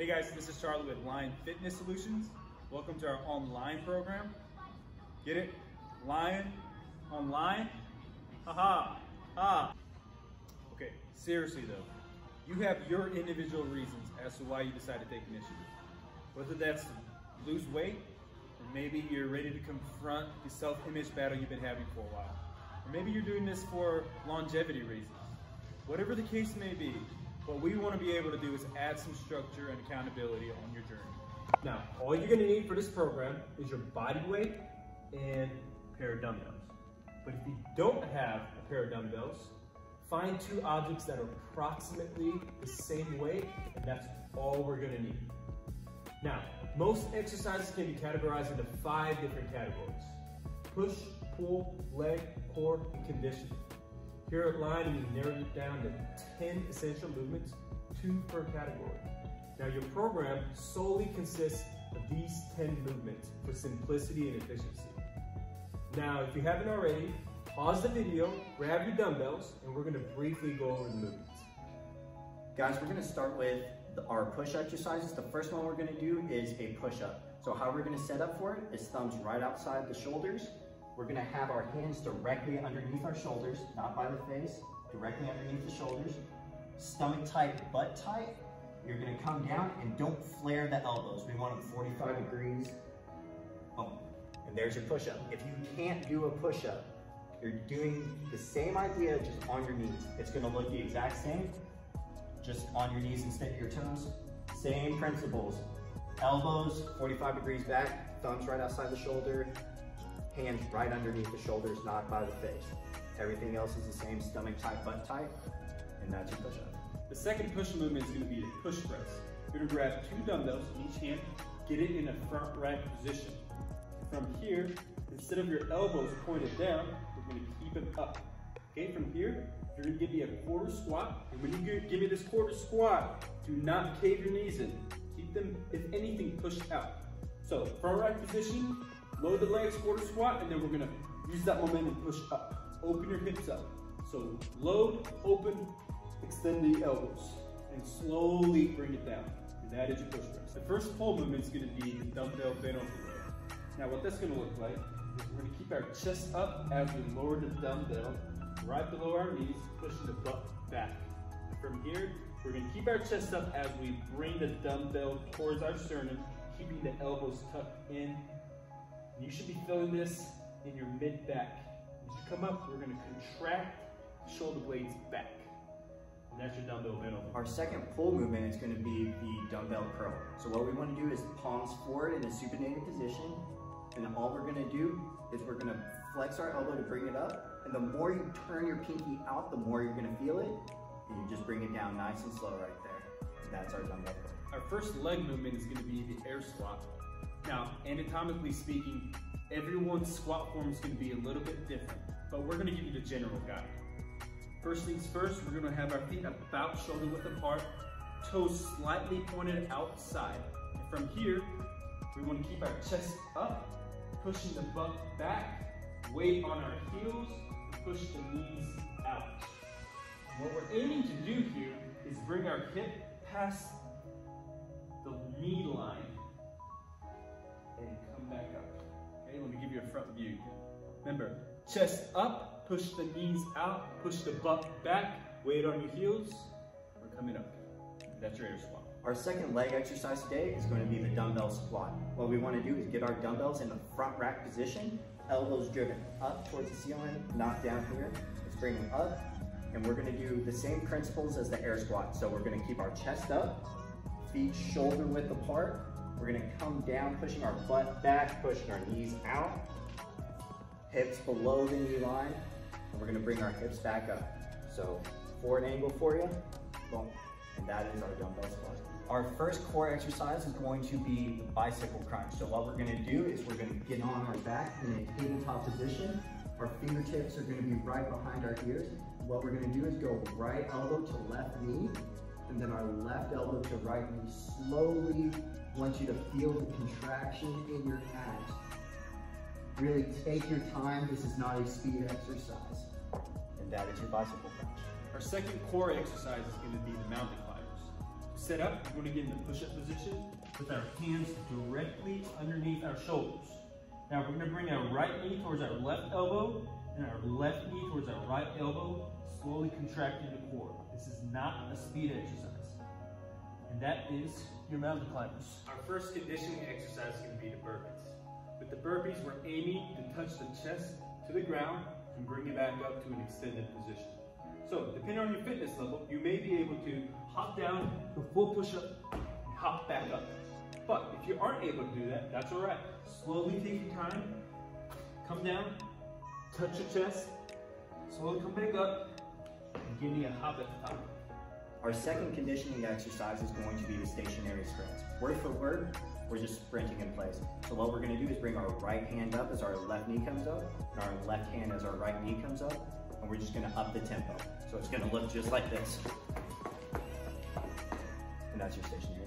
Hey guys, this is Charlie with Lion Fitness Solutions. Welcome to our OnLion program. Get it? Lion, online? Haha, ha. Okay, seriously though, you have your individual reasons as to why you decide to take initiative. Whether that's to lose weight, or maybe you're ready to confront the self-image battle you've been having for a while. Or maybe you're doing this for longevity reasons. Whatever the case may be, what we want to be able to do is add some structure and accountability on your journey. Now, all you're gonna need for this program is your body weight and a pair of dumbbells. But if you don't have a pair of dumbbells, find two objects that are approximately the same weight, and that's all we're gonna need. Now, most exercises can be categorized into 5 different categories: push, pull, leg, core, and conditioning. Here at Lion, we narrowed it down to 10 essential movements, 2 per category. Now, your program solely consists of these 10 movements for simplicity and efficiency. Now, if you haven't already, pause the video, grab your dumbbells, and we're gonna briefly go over the movements. Guys, we're gonna start with our push exercises. The first one we're gonna do is a push-up. So how we're gonna set up for it is thumbs right outside the shoulders. We're gonna have our hands directly underneath our shoulders, not by the face, directly underneath the shoulders. Stomach tight, butt tight. You're gonna come down and don't flare the elbows. We want them 45 degrees. Boom. And there's your push-up. If you can't do a push-up, you're doing the same idea, just on your knees. It's gonna look the exact same, just on your knees instead of your toes. Same principles. Elbows 45 degrees back, thumbs right outside the shoulder, hands right underneath the shoulders, not by the face. Everything else is the same, stomach tight, butt tight, and that's your push-up. The second push movement is going to be a push press. You're going to grab 2 dumbbells in each hand, get it in a front rack position. From here, instead of your elbows pointed down, we're going to keep them up. Okay, from here, you're going to give me a quarter squat, and when you give me this quarter squat, do not cave your knees in. Keep them, if anything, pushed out. So, front rack position, load the legs, quarter squat, and then we're gonna use that momentum, push up. Open your hips up. So load, open, extend the elbows, and slowly bring it down. And that is your push press. The first pull movement is gonna be the dumbbell bent over row. Now what that's gonna look like is we're gonna keep our chest up as we lower the dumbbell right below our knees, pushing the butt back. And from here, we're gonna keep our chest up as we bring the dumbbell towards our sternum, keeping the elbows tucked in. You should be feeling this in your mid-back. As you come up, we're gonna contract shoulder blades back. And that's your dumbbell bent over. Our second pull movement is gonna be the dumbbell curl. So what we wanna do is palms forward in a supinated position. And then all we're gonna do is we're gonna flex our elbow to bring it up. And the more you turn your pinky out, the more you're gonna feel it. And you just bring it down nice and slow right there. And that's our dumbbell curl. Our first leg movement is gonna be the air squat. Now, anatomically speaking, everyone's squat form is going to be a little bit different, but we're going to give you the general guide. First things first, we're going to have our feet about shoulder width apart, toes slightly pointed outside. And from here, we want to keep our chest up, pushing the butt back, weight on our heels, and push the knees out. What we're aiming to do here is bring our hip past the knee line and come back up. Okay, let me give you a front view. Remember, chest up, push the knees out, push the butt back, weight on your heels, we're coming up. That's your air squat. Our second leg exercise today is going to be the dumbbell squat. What we want to do is get our dumbbells in the front rack position, elbows driven up towards the ceiling, not down here. Let's bring them up, and we're going to do the same principles as the air squat. So we're going to keep our chest up, feet shoulder width apart. We're gonna come down, pushing our butt back, pushing our knees out, hips below the knee line, and we're gonna bring our hips back up. So forward angle for you, boom, and that is our dumbbell squat. Our first core exercise is going to be the bicycle crunch. So what we're gonna do is we're gonna get on our back in a tabletop position. Our fingertips are gonna be right behind our ears. What we're gonna do is go right elbow to left knee, and then our left elbow to right knee. Slowly want you to feel the contraction in your abs. Really take your time. This is not a speed exercise. And that is your bicycle crunch. Our second core exercise is going to be the mountain climbers. set up, we're going to get in the push-up position with our hands directly underneath our shoulders. Now we're going to bring our right knee towards our left elbow and our left knee towards our right elbow, slowly contracting the core. This is not a speed exercise. And that is your mountain climbers. Our first conditioning exercise is going to be the burpees. With the burpees, we're aiming to touch the chest to the ground and bring it back up to an extended position. So, depending on your fitness level, you may be able to hop down to a full push-up and hop back up. But if you aren't able to do that, that's all right. Slowly take your time, come down, touch your chest, slowly come back up, and give me a hop at the top. Our second conditioning exercise is going to be the stationary sprints. Word for word, we're just sprinting in place. So what we're going to do is bring our right hand up as our left knee comes up, and our left hand as our right knee comes up, and we're just going to up the tempo. So it's going to look just like this. And that's your stationary.